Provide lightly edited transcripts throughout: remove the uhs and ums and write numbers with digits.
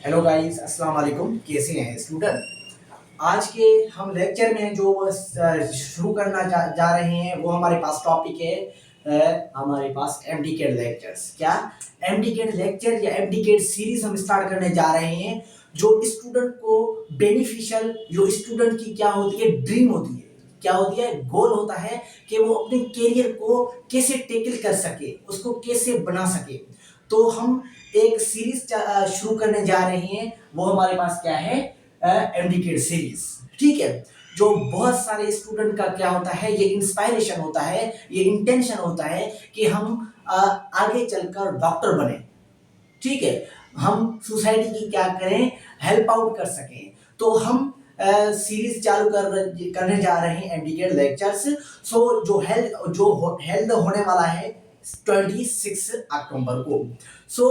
Hello guys, अस्सलाम वालेकुम। कैसे हैं स्टूडेंट? आज के हम लेक्चर में जो शुरू करना जा रहे हैं वो हमारे पास टॉपिक है हमारे पास एमडीकेट लेक्चर्स। क्या एमडीकेट लेक्चर या एमडीकेट सीरीज हम स्टार्ट करने जा रहे हैं जो स्टूडेंट को बेनिफिशियल, जो स्टूडेंट की क्या होती है, ड्रीम होती है, क्या होती है, गोल होता है कि वो अपने करियर को कैसे टेकल कर सके, उसको कैसे बना सके। तो हम एक सीरीज शुरू करने जा रहे हैं, वो हमारे पास क्या है, एमडीकेट सीरीज। ठीक है, जो बहुत सारे स्टूडेंट का क्या होता है, ये इंस्पायरेशन होता है, ये इंटेंशन होता है कि हम आगे चलकर डॉक्टर बने। ठीक है, हम सोसाइटी की क्या करें, हेल्प आउट कर सकें। तो हम सीरीज चालू करने जा रहे हैं एमडीकेट लेक्चर्स। सो जो हेल्थ होने वाला है 26 अक्टूबर को। सो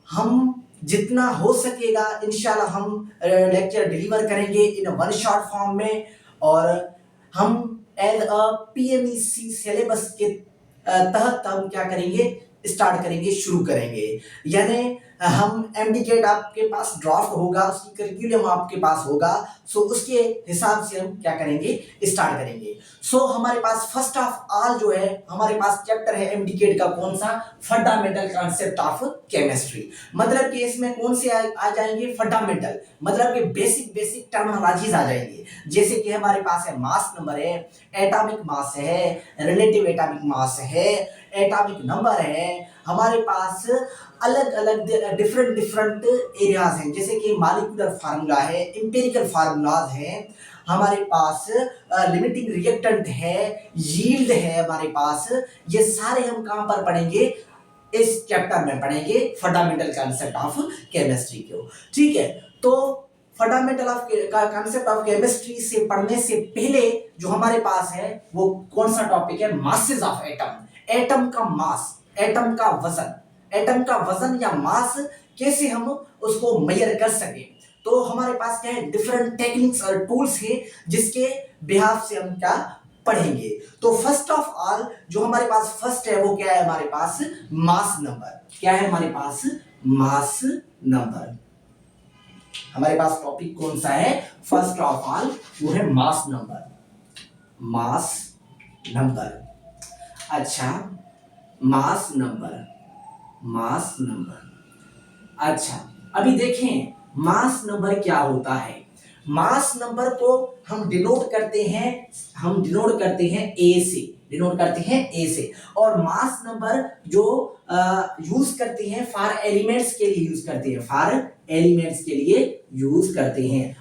हम जितना हो सकेगा इंशाल्लाह हम लेक्चर डिलीवर करेंगे इन वन शॉर्ट फॉर्म में। और हम एज अ पीएमईसी सिलेबस के तहत हम क्या करेंगे, स्टार्ट करेंगे, शुरू करेंगे। यानी हम एमडीकेट आपके पास ड्राफ्ट होगा, उसकी करिकुलम आपके पास होगा। सो उसके हिसाब से हम क्या करेंगे, स्टार्ट करेंगे। सो हमारे पास फर्स्ट ऑफ ऑल जो है हमारे पास चैप्टर है एमडीकेट का, कौन सा, फंडामेंटल कॉन्सेप्ट ऑफ केमिस्ट्री। मतलब कि इसमें कौन से आ जाएंगे, फंडामेंटल, मतलब कि बेसिक टर्मिनोलॉजीज आ जाएंगे। जैसे कि हमारे पास है मास नंबर है, एटॉमिक मास है, रिलेटिव एटॉमिक मास है, एटॉमिक नंबर है। हमारे पास अलग अलग डिफरेंट एरियाज हैं, जैसे कि मॉलिक्यूलर फार्मूला है, इंपेरिकल फार्मूलाज हैं, हमारे पास लिमिटिंग रिएक्टेंट है, यील्ड है हमारे पास। ये सारे हम कहां पर पढ़ेंगे, इस चैप्टर में पढ़ेंगे, फंडामेंटल कॉन्सेप्ट ऑफ केमिस्ट्री को। ठीक है, तो fundamental of concept of chemistry से पढ़ने से पहले जो हमारे पास है वो कौन सा टॉपिक है, मासेस ऑफ एटम। एटम का मास, एटम का वजन, एटम का वजन या मास कैसे हम उसको मेजर कर सके। तो हमारे पास क्या है, डिफरेंट टेक्निक्स और टूल्स हैं जिसके बिहाफ से हम क्या पढ़ेंगे। तो फर्स्ट ऑफ ऑल जो हमारे पास फर्स्ट है वो क्या है, हमारे पास मास नंबर। क्या है हमारे पास, मास नंबर। हमारे पास टॉपिक कौन सा है, फर्स्ट ऑफ ऑल वो है मास नंबर, मास नंबर। अच्छा, मास नंबर, मास नंबर। अच्छा, अभी देखें मास नंबर क्या होता है। मास नंबर को हम डिनोट करते हैं, हम डिनोट करते हैं ए से, डिनोट करते हैं ए से। और मास नंबर जो यूज करते हैं फॉर एलिमेंट्स के लिए यूज करते हैं, फॉर एलिमेंट्स के लिए यूज करते हैं।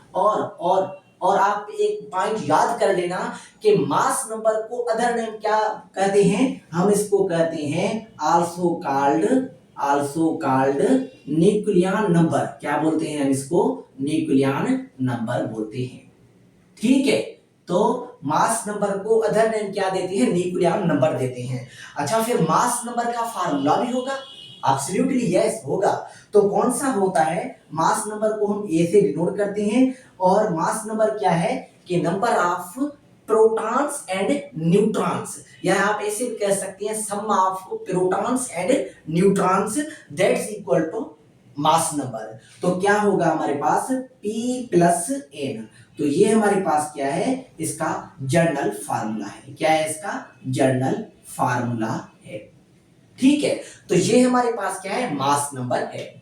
और आप एक पॉइंट याद कर लेना कि मास नंबर को अदर नेम क्या कहते हैं, हम इसको कहते हैं आल्सो कॉल्ड न्यूक्लियन नंबर। क्या बोलते हैं हम इसको, न्यूक्लियन नंबर बोलते हैं। ठीक है, तो मास नंबर को अदर नेम क्या देते हैं, न्यूक्लियन नंबर देते हैं। अच्छा, फिर मास नंबर का फार्मूला भी होगा, एब्सोल्युटली यस होगा। तो कौन सा होता है, मास नंबर को हम ए से डिनोट करते हैं। और मास नंबर क्या है कि number of protons and neutrons, या आप ऐसे भी कह सकते हैं sum of protons and neutrons that's equal to mass number. तो क्या होगा हमारे पास, P प्लस N। तो ये हमारे पास क्या है, इसका जर्नल फार्मूला है। क्या है इसका जर्नल फार्मूला है। ठीक है, तो ये हमारे पास क्या है, मास नंबर है।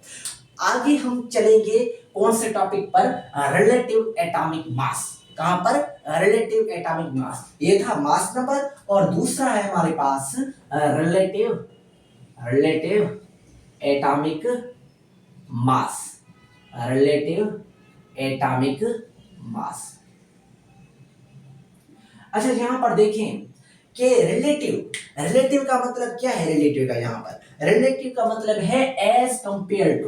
आगे हम चलेंगे कौन से टॉपिक पर, रिलेटिव एटॉमिक मास। कहां पर, रिलेटिव एटॉमिक मास। ये था मास नंबर और दूसरा है हमारे पास relative atomic mass, relative atomic mass. अच्छा, यहां पर देखें कि रिलेटिव का मतलब क्या है, रिलेटिव का यहां पर रिलेटिव का मतलब है एज कंपेयर्ड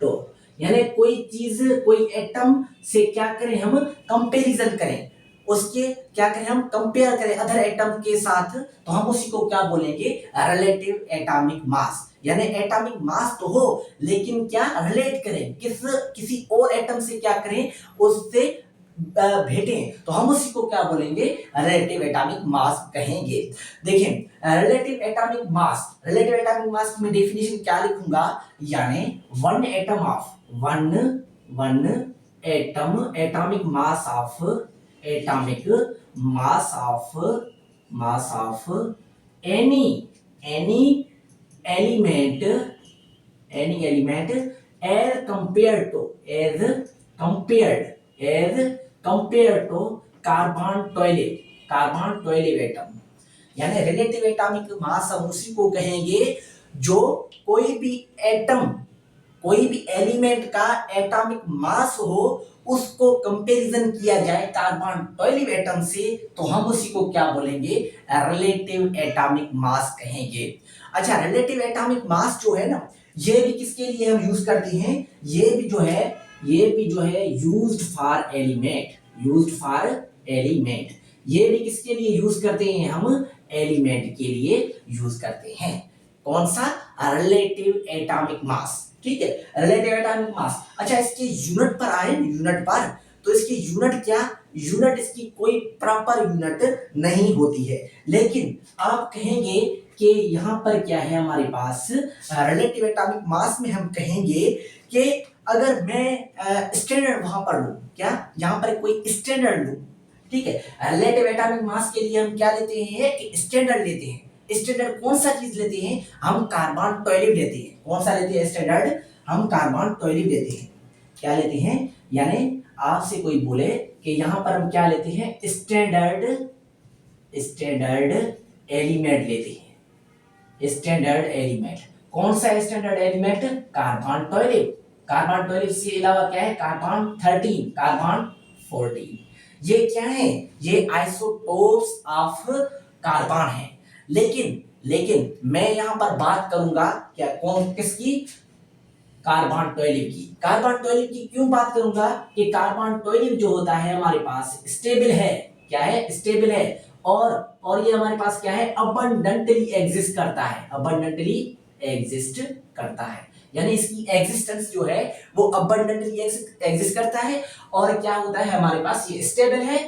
टू। यानी कोई चीज, कोई एटम से क्या करें हम, कंपैरिजन करें, उसके क्या करें हम, कंपेयर करें अदर एटम के साथ, तो हम उसी को क्या बोलेंगे, रिलेटिव एटॉमिक मास। यानी एटॉमिक मास तो हो लेकिन क्या रिलेट करें, किसी और एटम से क्या करें, उससे भेटें तो हम उसी को क्या बोलेंगे, रिलेटिव एटॉमिक मास कहेंगे। देखें रिलेटिव एटॉमिक मास की मैं डेफिनेशन क्या लिखूंगा, यानी one atomic mass of any element as compared to carbon 12 atom. यानी रिलेटिव एटॉमिक मास हम उसी को कहेंगे जो कोई भी एलिमेंट का एटॉमिक मास हो, उसको कंपैरिजन किया जाए कार्बन 12 एटम से, तो हम उसी को क्या बोलेंगे, रिलेटिव एटॉमिक मास कहेंगे। अच्छा, रिलेटिव एटॉमिक मास जो है ना, ये भी किसके लिए हम यूज करते हैं, ये भी जो है यूज्ड फॉर एलिमेंट, ये भी किसके लिए यूज करते हैं, हम एलिमेंट के लिए यूज करते हैं। कौन सा, रिलेटिव एटॉमिक मास। ठीक है, रिलेटिव एटॉमिक मास। अच्छा, इसके यूनिट पर आए, तो इसकी यूनिट इसकी कोई प्रॉपर यूनिट नहीं होती है, लेकिन आप कहेंगे कि यहाँ पर क्या है हमारे पास, रिलेटिव एटॉमिक मास में हम कहेंगे कि अगर मैं स्टैंडर्ड वहां पर लूं, क्या यहाँ पर कोई स्टैंडर्ड लूं, ठीक है, रिलेटिव एटॉमिक मास के लिए हम क्या लेते हैं कि स्टैंडर्ड लेते हैं। स्टैंडर्ड कौन सा चीज लेते हैं, हम कार्बन 12 लेते हैं। कौन सा लेते हैं स्टैंडर्ड, हम कार्बन 12 लेते हैं। क्या लेते हैं, यानी आपसे कोई बोले कि यहाँ पर हम क्या लेते हैं, स्टैंडर्ड एलिमेंट लेते हैं। स्टैंडर्ड एलिमेंट कौन सा है, स्टैंडर्ड एलिमेंट कार्बन 12 से अलावा क्या है, कार्बन 13, कार्बन 14। ये क्या है, ये आइसोटोप्स ऑफ कार्बन है। लेकिन मैं यहां पर बात करूंगा क्या, किसकी, कार्बन 12 की क्यों बात करूंगा कि कार्बन 12 जो होता है हमारे पास स्टेबल है। क्या है, स्टेबल है, और ये हमारे पास क्या है, अबंडेंटली एग्जिस्ट करता है। यानी इसकी एग्जिस्टेंस जो है वो अबंडेंटली एग्जिस्ट करता है, और क्या होता है हमारे पास, ये स्टेबल है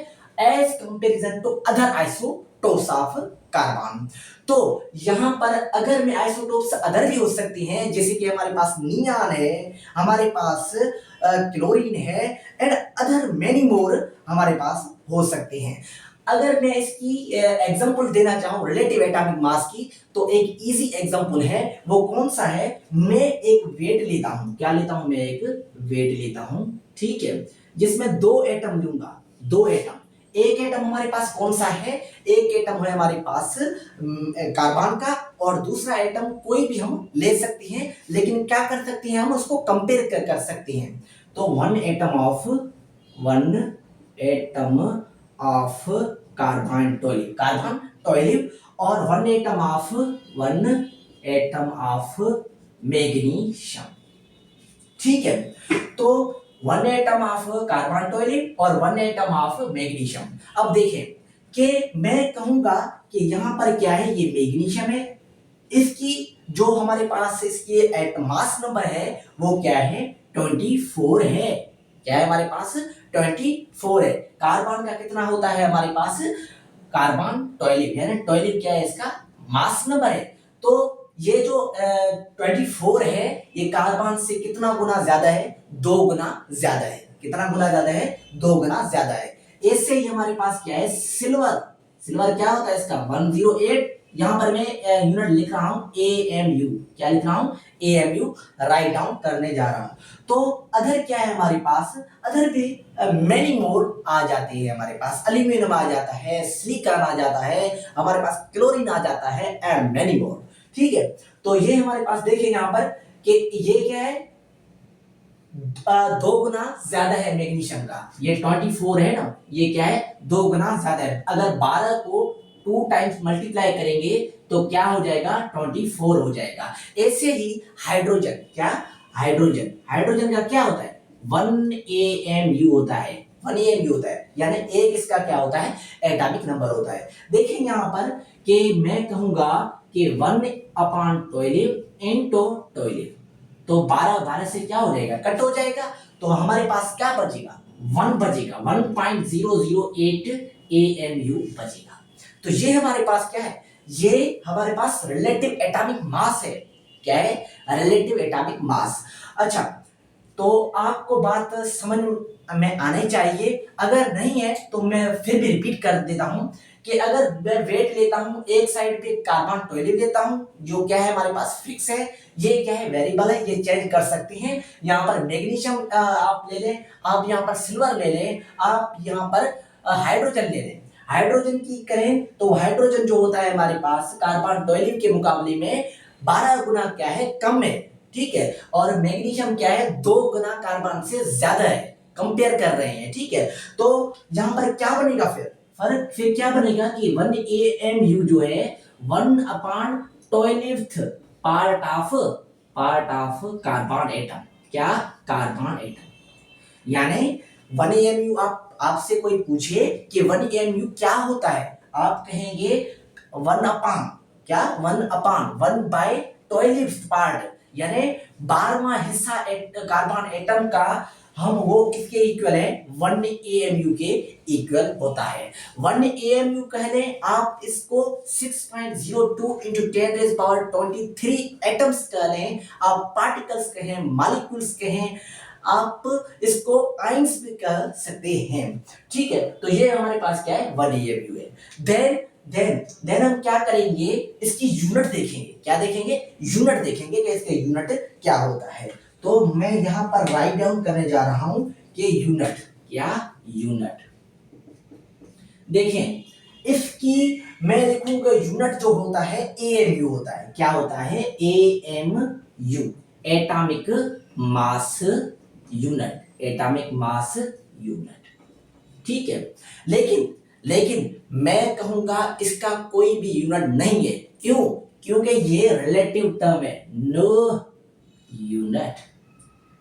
as comparison to other isotopes of carbon. तो यहां पर अगर में आइसोटोप्स अदर भी हो सकती हैं, जैसे कि हमारे पास नियान है, हमारे पास क्लोरीन है, एंड अदर मेनी मोर हमारे पास हो सकते हैं। अगर मैं इसकी एग्जांपल देना चाहूं रिलेटिव एटॉमिक मास की, तो एक इजी एग्जांपल है, वो कौन सा है, मैं एक वेट लेता हूं। क्या लेता हूं, मैं एक वेट लेता हूं, ठीक है, जिसमें 2 एटम लूंगा, 2 एटम। एक एटम हमारे पास कौन सा है, एक एटम है हमारे पास कार्बन का, और दूसरा एटम कोई भी हम ले सकते हैं, लेकिन क्या कर सकते हैं, हम उसको कंपेयर कर सकते हैं। तो वन एटम ऑफ कार्बन 12 और वन एटम ऑफ मैग्नीशियम। ठीक है, तो 1 एटम ऑफ कार्बन 12 और 1 एटम ऑफ मैग्नीशियम। अब देखें कि मैं कहूंगा कि यहां पर क्या है, ये मैग्नीशियम है, इसकी जो हमारे पास इसकी मास नंबर है वो क्या है, 24 है। क्या है हमारे पास, 24 है। कार्बन का कितना होता है हमारे पास, कार्बन 12, यानी 12 क्या है इसका मास नंबर है। तो ये जो 24 है, ये कार्बन से कितना गुना ज्यादा है, 2 गुना ज्यादा है। कितना गुना ज्यादा है, 2 गुना ज्यादा है। ऐसे ही हमारे पास क्या है, सिल्वर क्या होता है इसका 108। यहां पर मैं यूनिट लिख रहा हूं AMU। क्या लिख रहा हूं, AMU राइट डाउन करने जा रहा हूं। तो अदर क्या है हमारे पास, अदर भी मेनी मोर आ जाते हैं हमारे पास। एल्यूमिनियम आ जाता है, सिलिकॉन आ जाता है, हमारे पास क्लोरीन आ जाता है, एंड मेनी मोर। ठीक है, तो ये हमारे पास देखिए यहाँ पर कि ये क्या है, 2 गुना ज्यादा है मैग्नीशियम का। ये 24 है ना, ये क्या है, 2 गुना ज्यादा है। अगर 12 को 2 टाइम्स मल्टीप्लाई करेंगे तो क्या हो जाएगा, 24 हो जाएगा। ऐसे ही हाइड्रोजन, क्या हाइड्रोजन का क्या होता है, 1 AMU होता है, 1 AMU होता है, यानी एक इसका क्या होता है, एटॉमिक नंबर होता है। देखें यहाँ पर कि मैं कहूंगा कि 1/12 into 12, तो 12 से क्या हो जाएगा, कट हो जाएगा। तो हमारे पास क्या बचेगा, 1 बजेगा, 1.008 AMU बजेगा। तो ये हमारे पास क्या है, ये हमारे पास रिलेटिव एटॉमिक मास है। क्या है, रिलेटिव एटॉमिक मास। अच्छा, तो आपको बात समझ में आनी चाहिए, अगर नहीं है तो मैं फिर भी रिपीट कर देता हूं कि अगर मैं वेट लेता हूं, एक साइड पे कार्बन 12 लेता हूं जो क्या है हमारे पास फिक्स है, ये क्या है वेरिएबल है, ये चेंज कर सकते हैं। यहाँ पर मैग्नीशियम आप ले लें, आप यहाँ पर सिल्वर ले लें, आप यहाँ पर हाइड्रोजन ले लें। हाइड्रोजन की करें तो हाइड्रोजन जो होता है हमारे पास कार्बन 12 के मुकाबले में 12 गुना क्या है कम है, ठीक है। और मैग्नीशियम क्या है 2 गुना कार्बन से ज्यादा है, कंपेयर कर रहे हैं, ठीक है। तो यहां पर क्या बनेगा, फर्क फिर क्या बनेगा कि 1 AMU जो है 1/12th part of carbon atom. क्या, कार्बन एटम। यानी 1 AMU आपसे कोई पूछे कि 1 AMU क्या होता है, आप कहेंगे 1 क्या 1/12th पार्ट, यानी 12वां हिस्सा कार्बन एटम का हम वो किसके इक्वल है, 1 AMU के इक्वल होता है। 1 AMU कह लें आप इसको 6.02 into 10⁻23 एटम्स कह लें, आप पार्टिकल्स कहें, मॉलिक्यूल्स कहें, आप इसको आइंस भी कह सकते हैं, ठीक है। तो ये हमारे पास क्या है 1 AMU है। देन हम क्या करेंगे, इसकी यूनिट देखेंगे। क्या देखेंगे, यूनिट देखेंगे कि इसका यूनिट क्या होता है। तो मैं यहां पर राइट डाउन करने जा रहा हूं कि यूनिट, क्या यूनिट देखें इसकी, मैं लिखूंगा यूनिट जो होता है AMU होता है। क्या होता है, AMU, atomic mass unit, atomic mass unit, ठीक है। लेकिन मैं कहूंगा इसका कोई भी यूनिट नहीं है। क्यों, क्योंकि ये रिलेटिव टर्म है, नो यूनिट।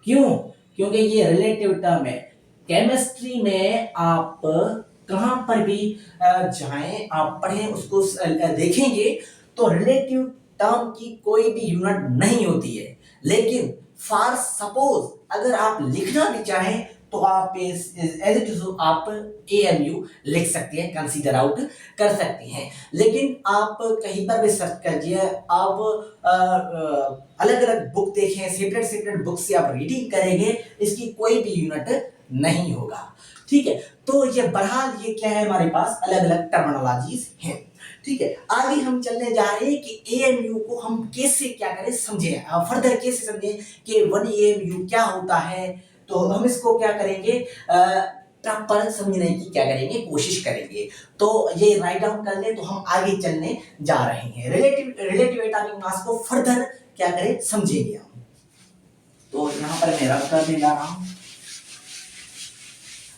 क्यों, क्योंकि ये रिलेटिव टर्म है। केमिस्ट्री में आप कहां पर भी जाएं, आप पढ़ें, उसको देखेंगे तो रिलेटिव टर्म की कोई भी यूनिट नहीं होती है। लेकिन फॉर सपोज अगर आप लिखना भी चाहें तो आप एज इट इज आप AMU लिख सकते हैं, कंसीडर आउट कर सकते हैं। लेकिन आप कहीं पर भी सर्च कीजिए, आप अलग अलग बुक देखें, सेपरेट बुक से आप रीडिंग करेंगे, इसकी कोई भी यूनिट नहीं होगा, ठीक है। तो ये बहरहाल ये क्या है हमारे पास अलग अलग टर्मिनोलॉजीज हैं, ठीक है। आगे हम चलने जा रहे हैं कि AMU को हम कैसे क्या करें समझें, फर्दर कैसे समझें कि 1 AMU क्या होता है। तो हम इसको क्या करेंगे, प्रॉपर समझने की क्या करेंगे, कोशिश करेंगे। तो ये राइट डाउन कर ले, तो हम आगे चलने जा रहे हैं, रिलेटिव एटॉमिक मास को फर्दर क्या करें समझेंगे हम। तो यहां पर मैं रब करने जा रहा हूं।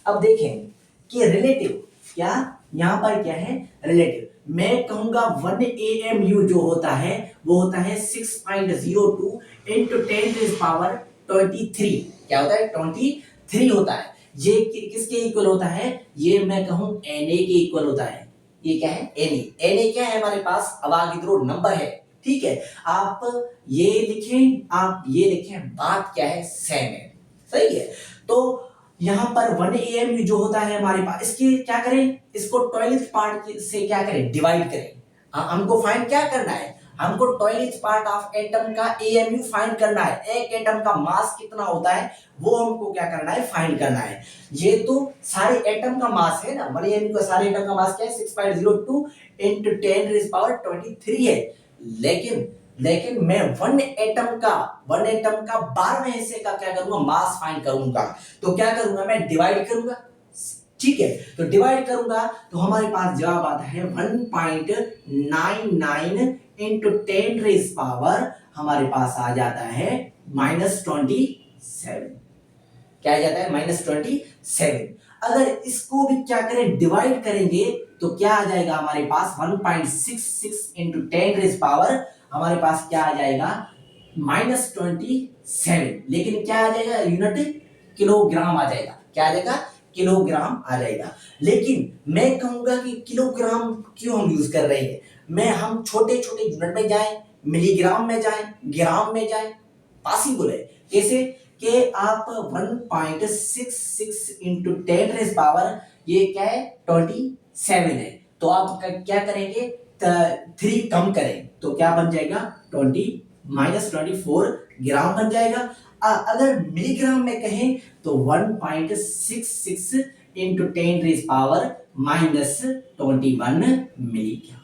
अब देखें कि रिलेटिव क्या, यहां पर क्या है रिलेटिव, मैं कहूंगा 1 AMU जो होता है वो होता है 6.02 into 10⁻23। क्या होता है, 23 होता है। ये किसके इक्वल होता है, ये मैं कहूं Na के इक्वल होता है। ये क्या है, Na क्या है हमारे पास अवागिद्रो नंबर है, ठीक है। आप ये लिखें, आप ये लिखें, बात क्या है सेम है, सही है। तो यहां पर 1 AMU जो होता है हमारे पास, इसकी क्या करें, इसको 12th पार्ट से क्या करें, डिवाइड करें। हमको फाइंड क्या करना है, हमको 12th पार्ट ऑफ एटम का AMU फाइंड करना है। एक एटम का मास कितना होता है वो हमको क्या करना है, फाइंड करना है। ये तो सारे एटम का मास है ना, 1 AMU का सारे एटम का मास क्या है 6.02 into 10⁻23 है। लेकिन मैं 1 एटम का 12वें हिस्से का क्या करूंगा, मास फाइंड करूंगा। तो क्या करूंगा, मैं डिवाइड करूंगा, ठीक है। तो डिवाइड करूंगा तो हमारे पास जवाब आता है 1.99 into 10⁻, हमारे पास आ जाता है -27। क्या आ जाता है, -27। अगर इसको भी क्या करें, डिवाइड करेंगे तो क्या आ जाएगा हमारे पास 1.66 into 10⁻, हमारे पास क्या आ जाएगा -27। लेकिन क्या आ जाएगा, यूनिट किलोग्राम आ जाएगा। क्या आ जाएगा, किलोग्राम आ जाएगा। लेकिन मैं कहूंगा कि किलोग्राम क्यों हम यूज कर रहे हैं, हम छोटे छोटे यूनिट में जाएं, मिलीग्राम में जाएं, ग्राम में जाएं, पॉसिबल है। कैसे कि आप 1.66 इंटू 10⁻, ये क्या है 27 है। तो आप क्या करेंगे, 3 कम करें तो क्या बन जाएगा 24 ग्राम बन जाएगा। अगर मिलीग्राम में कहें तो 1.66 इंटू 10⁻21 मिलीग्राम।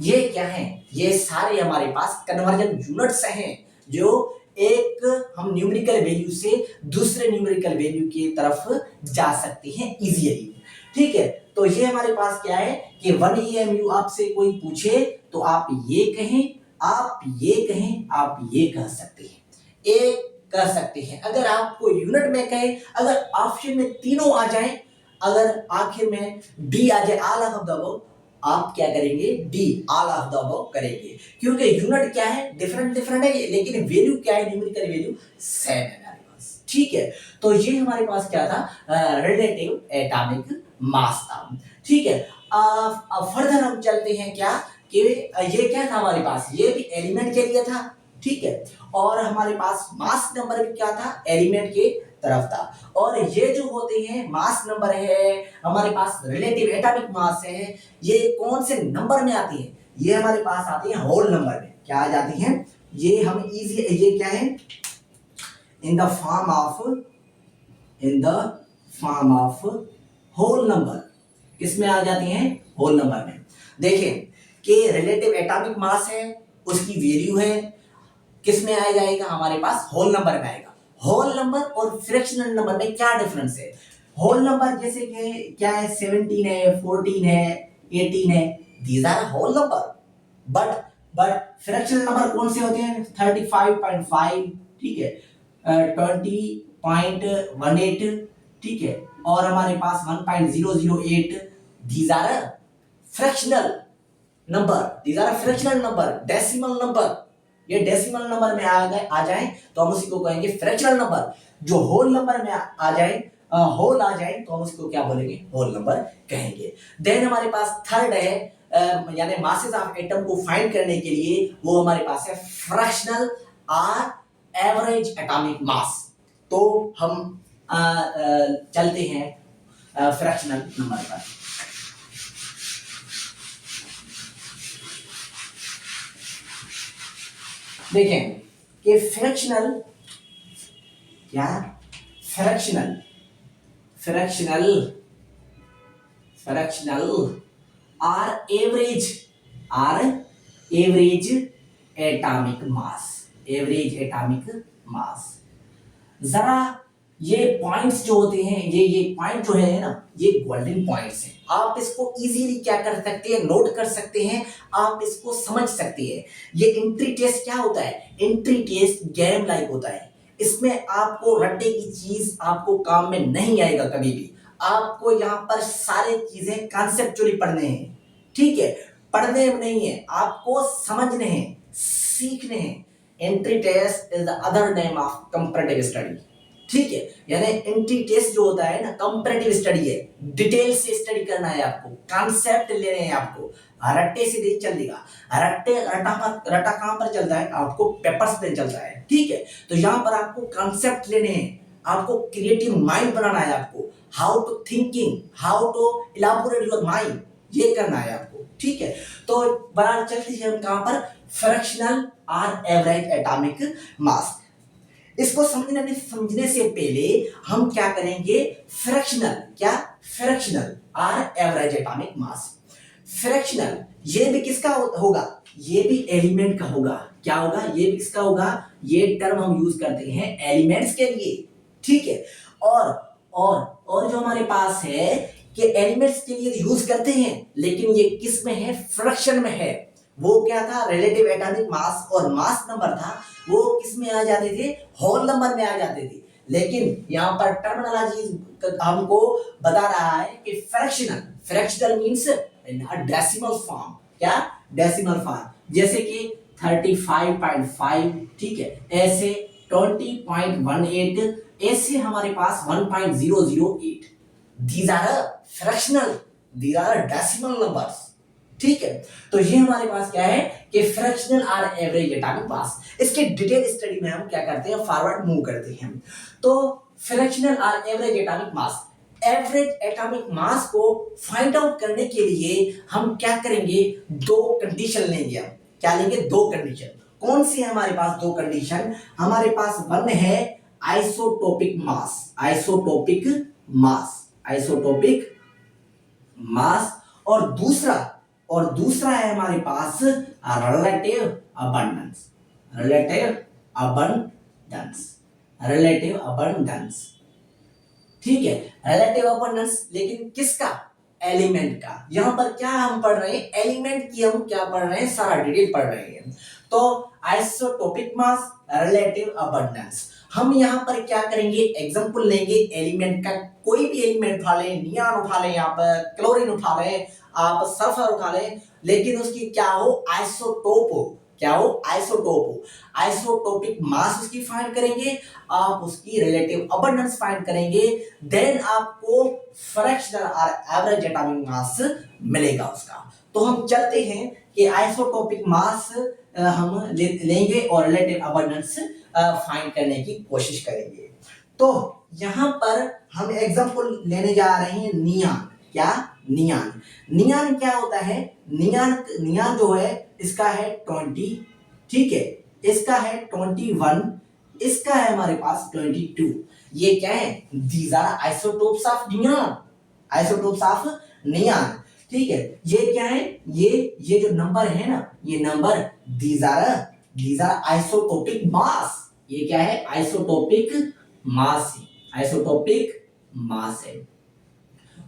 ये क्या है, ये सारे हमारे पास कन्वर्जन यूनिट्स हैं जो एक हम न्यूमेरिकल वैल्यू से दूसरे न्यूमेरिकल वैल्यू की तरफ जा सकते हैं इजीली। ठीक है, तो ये हमारे पास क्या है कि 1 EMU आपसे कोई पूछे तो आप ये कहें, आप ये कहें, आप ये कह सकते हैं, एक कह सकते हैं। अगर आपको यूनिट में कहे, अगर ऑप्शन में तीनों आ जाए, अगर आखिर में डी आ जाए, ऑल ऑफ द अबव, आप क्या करेंगे, D all of the above करेंगे, क्योंकि यूनिट क्या है डिफरेंट डिफरेंट है, लेकिन वैल्यू क्या है, न्यूमेरिकल वैल्यू सेम है हमारे पास। ठीक है, तो ये हमारे पास क्या था, रिलेटिव एटॉमिक मास था। ठीक है, अब फर्दर हम चलते हैं क्या कि ये क्या था हमारे पास, ये भी एलिमेंट के लिए था। ठीक है, और हमारे पास मास नंबर भी क्या था, एलिमेंट के तरफ था। और ये जो होते हैं मास नंबर है हमारे पास, रिलेटिव एटॉमिक मास है, ये कौन से नंबर में आती है, ये हमारे पास आती है होल नंबर में। क्या आ जाती हैं, ये हम इजी, ये क्या है, in the form of whole number, किसमें आ जाती हैं, होल नंबर में। देखें कि रिलेटिव एटॉमिक मास है, उसकी वैल्यू है, किस में आ जाएगा, हमारे पास होल नंबर में आएगा। होल नंबर और फ्रैक्शनल नंबर में क्या डिफरेंस है, होल नंबर जैसे कि क्या है, 17 है, 14 है, 18 है, these are whole number. But fractional number कौन से होते हैं, 35.5, ठीक है, 20.18, ठीक है, और हमारे पास 1.008, these are fractional number, these are fractional number, decimal number. ये डेसिमल नंबर में आ जाए तो हम उसी को कहेंगे फ्रैक्शनल नंबर। जो होल नंबर में आ जाए, होल आ जाए तो हम उसको क्या बोलेंगे, होल नंबर कहेंगे। देन हमारे पास थर्ड है, यानी मासेस ऑफ एटम को फाइंड करने के लिए वो हमारे पास है फ्रैक्शनल और एवरेज एटॉमिक मास। तो हम चलते हैं फ्रैक्शनल नंबर पर। देखें कि फ्रैक्शनल क्या, fractional are average atomic mass. जरा ये पॉइंट्स जो होते हैं, ये पॉइंट जो है ना, ये गोल्डन पॉइंट्स हैं। आप इसको इजीली क्या कर सकते हैं, नोट कर सकते हैं, आप इसको समझ सकते हैं। ये एंट्री टेस्ट क्या होता है, एंट्री टेस्ट गेम लाइक होता है। इसमें आपको रट्टे की चीज आपको काम में नहीं आएगा कभी भी। आपको यहाँ पर सारे चीजें कॉन्सेप्चुअली पढ़ने हैं। ठीक है, पढ़ने नहीं है, आपको समझने हैं, सीखने हैं। Entry test is the other name of comparative study. ठीक है, यानी एंट्री टेस्ट जो होता है ना, कंपैरेटिव स्टडी है, डिटेल से स्टडी करना है आपको, कॉन्सेप्ट लेने हैं आपको, रट्टे से नहीं चलेगा। रट्टा कहां पर चलता है, आपको पेपर्स पे चलता है। ठीक है, तो यहाँ पर आपको कॉन्सेप्ट लेने हैं, आपको क्रिएटिव माइंड बनाना है, आपको how to thinking, how to elaborate your mind, ये करना है आपको। ठीक है, तो बराबर चलते हैं हम कहां पर, फ्रैक्शनल और एवरेज एटॉमिक मास। इसको समझने से पहले हम क्या करेंगे, फ्रैक्शनल और एवरेज एटॉमिक मास। फ्रैक्शनल ये भी किसका होगा, ये भी एलिमेंट का होगा। क्या होगा, ये भी किसका होगा, ये टर्म हम यूज करते हैं एलिमेंट्स के लिए। ठीक है, और जो हमारे पास है कि एलिमेंट्स के लिए यूज करते हैं, लेकिन ये किस में है, फ्रैक्शन में है। वो क्या था, रिलेटिव एटॉमिक मास और मास नंबर था, वो किस में आ जाते थे, होल नंबर में आ जाते थे। लेकिन यहाँ पर टर्मिनोलॉजी हमको बता रहा है कि फ्रैक्शनल मींस डेसिमल फॉर्म। क्या, डेसिमल फॉर्म, जैसे कि 35.5, ठीक है, ऐसे 20.18, ऐसे हमारे पास 1.008। These are fractional, these are decimal numbers. ठीक है, तो ये हमारे पास क्या है कि फ्रैक्शनल और एवरेज एटॉमिक मास। इसके डिटेल स्टडी में हम क्या करते हैं, फॉरवर्ड मूव करते हैं। तो फ्रैक्शनल और एवरेज एटॉमिक मास, एवरेज एटॉमिक मास को फाइंड आउट करने के लिए हम क्या करेंगे, दो कंडीशन लेंगे। हम क्या लेंगे, दो कंडीशन। कौन सी है हमारे पास दो कंडीशन, हमारे पास वन है isotopic mass, isotopic mass, isotopic mass, और दूसरा है हमारे पास relative abundance, relative abundance, relative abundance. ठीक है, रिलेटिव अबंडेंस, लेकिन किसका, एलिमेंट का। यहां पर क्या हम पढ़ रहे हैं, एलिमेंट की हम क्या पढ़ रहे हैं, सारा डिटेल पढ़ रहे हैं। तो आइसोटोपिक मास, रिलेटिव अबंडेंस, हम यहां पर क्या करेंगे, एग्जांपल लेंगे एलिमेंट का। कोई भी एलिमेंट उठा लें, नियॉन उठा लें, यहाँ पर क्लोरीन उठा लें, आप सल्फर उठा लें, लेकिन उसकी क्या हो, आइसोटोप हो, क्या हो, आइसोटोप हो। आइसोटोपिक मास उसकी फाइंड करेंगे, आप उसकी रिलेटिव अबंडेंस फाइंड करेंगे, देन आपको फ्रैक्शनल और एवरेज एटॉमिक मास मिलेगा उसका। तो हम चलते हैं कि आइसोटोपिक मास हम लेंगे और रिलेटिव अबंडेंस फाइंड करने की कोशिश करेंगे। तो यहां पर हम एग्जांपल लेने जा रहे हैं नियॉन। क्या, नियॉन। नियॉन क्या होता है, नियॉन, नियॉन जो है इसका है 20, ठीक है, इसका है 21, इसका है हमारे पास 22। ये क्या है, these are isotopes of neon, isotopes of neon. ठीक है, ये क्या है, ये जो नंबर है ना, ये number these are isotopic mass. ये क्या है, आइसोटोपिक मास, आइसोटोपिक मास है।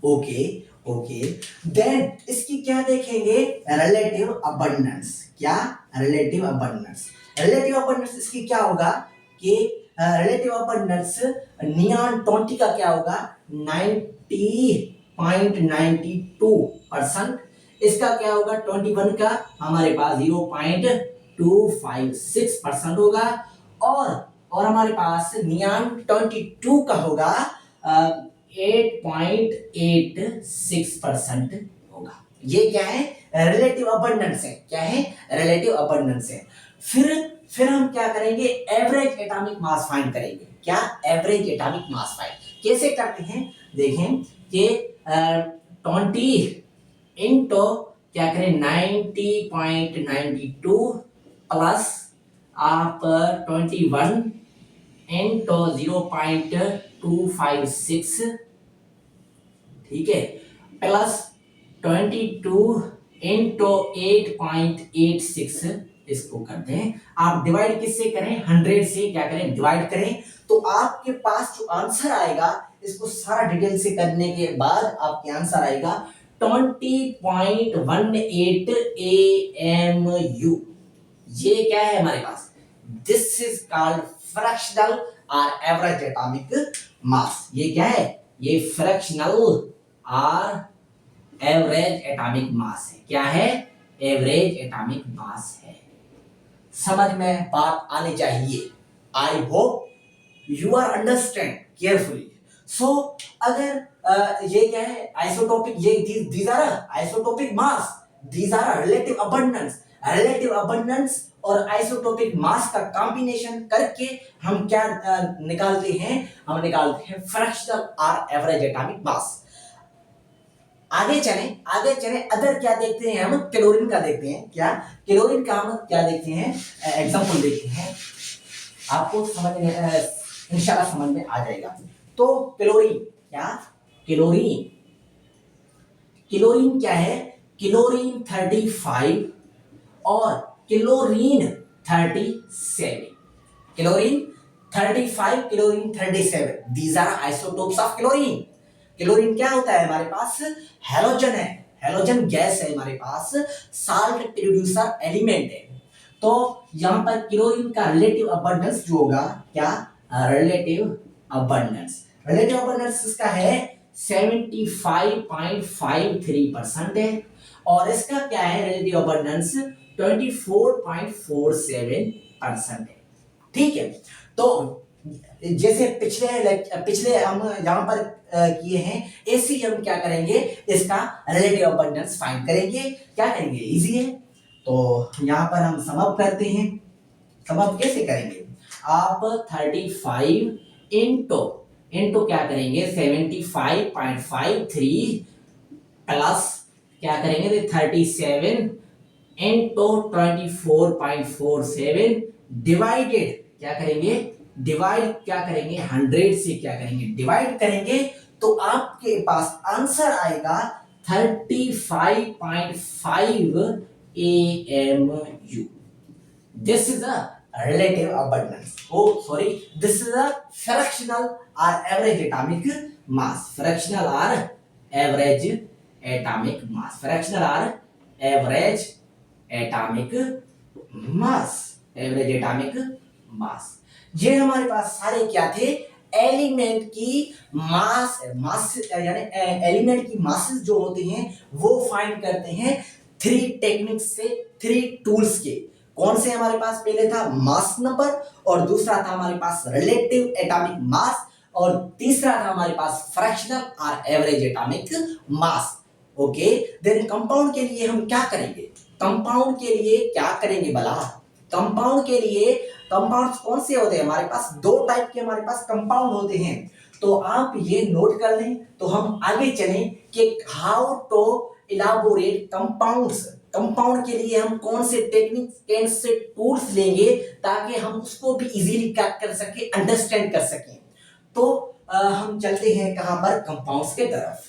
ओके ओके, देन इसकी क्या देखेंगे, रिलेटिव अबंडेंस। क्या, रिलेटिव अबंडेंस, रिलेटिव अबंडेंस इसकी क्या होगा कि रिलेटिव अबंडेंस नियॉन 20 का क्या होगा, 90.92%। इसका क्या होगा, 21 का हमारे पास 0.256% होगा, और हमारे पास नियॉन 22 का होगा 8.86% होगा। ये क्या है, रिलेटिव अबंडेंस है। क्या है, रिलेटिव अबंडेंस है। फिर हम क्या करेंगे, एवरेज एटॉमिक मास फाइंड करेंगे। क्या, एवरेज एटॉमिक मास फाइंड कैसे करते हैं, देखें कि 20 इंटू क्या करें, 90.92 प्लस आप 21 इंटू 0.256, ठीक है, प्लस 22 इंटू 8.86, इसको करते हैं आप डिवाइड किससे करें, 100 से क्या करें, डिवाइड करें, तो आपके पास जो आंसर आएगा, इसको सारा डिटेल से करने के बाद आपके आंसर आएगा 20.18 AMU। ये क्या है हमारे पास, दिस इज कॉल्ड फ्रैक्शनल और एवरेज एटॉमिक मास। ये क्या है, ये फ्रैक्शनल और एवरेज एटॉमिक मास है। क्या है, एवरेज एटॉमिक मास है। समझ में बात आनी चाहिए। I hope you are understand carefully. So अगर ये क्या है, आइसोटोपिक, ये these are isotopic mass, these are relative abundance, relative abundance और आइसोटोपिक मास का कॉम्बिनेशन करके हम क्या निकालते हैं, हम निकालते हैं फ्रैक्शनल और एवरेज एटॉमिक मास। आगे चलें, अदर क्या देखते हैं हम, क्लोरीन का देखते हैं। क्या, क्लोरीन का हम क्या देखते हैं, एग्जांपल देखते हैं, आपको समझ में इंशाल्लाह समझ में आ जाएगा। तो क्लोरीन, क्या, क्लोरीन, क्लोरीन क्या है, क्लोरीन 35 और chlorine 37, chlorine 35, chlorine 37, these are isotopes of chlorine. Chlorine क्या होता है हमारे पास, हैलोजन है, हैलोजन गैस है हमारे पास, साल्ट प्रोड्यूसर एलिमेंट है। तो यहां पर क्लोरीन का रिलेटिव अबंडेंस जो होगा, क्या, रिलेटिव अबंडेंस, रिलेटिव अबंडेंस इसका है 75.53% है, और इसका क्या है, रिलेटिव अबंडेंस 24.47% है। ठीक है, तो जैसे पिछले हम यहाँ पर किए हैं, ऐसे ही हम क्या करेंगे, इसका रिलेटिव अबंडेंस फाइंड करेंगे। क्या करेंगे, इजी है। तो यहाँ पर हम सम अप करते हैं। सम अप कैसे करेंगे, आप 35 इंटू क्या करेंगे 75.53 प्लस क्या करेंगे 37 इंटू 24.47 डिवाइडेड क्या करेंगे, डिवाइड क्या करेंगे 100 से क्या करेंगे डिवाइड करेंगे, तो आपके पास आंसर आएगा 35.5 AMU। This is a relative abundance. Oh, sorry. This is a fractional or average atomic mass. Fractional or average atomic mass. Fractional or average atomic mass. Average atomic mass. ये हमारे पास सारे क्या थे, element की मास यानी element की masses जो होते हैं वो फाइंड करते हैं 3 टेक्निक्स से, 3 टूल्स के। कौन से हमारे पास, पहले था मास नंबर, और दूसरा था हमारे पास रिलेटिव एटॉमिक मास, और तीसरा था हमारे पास फ्रैक्शनल और average atomic mass. Okay, then compound के लिए हम क्या करेंगे, कंपाउंड के लिए क्या करेंगे भला, कंपाउंड के लिए कंपाउंड्स कौन से होते हैं हमारे पास, 2 टाइप के हमारे पास कंपाउंड होते हैं। तो आप ये नोट कर लें, तो हम आगे चलें कि how to elaborate compounds. Compound के लिए हम कौन से टेक्निक्स, कौन से टूल्स लेंगे ताकि हम उसको भी इजीली क्या कर सके, अंडरस्टैंड कर सकें। तो हम चलते हैं कहां पर, कंपाउंड्स के तरफ।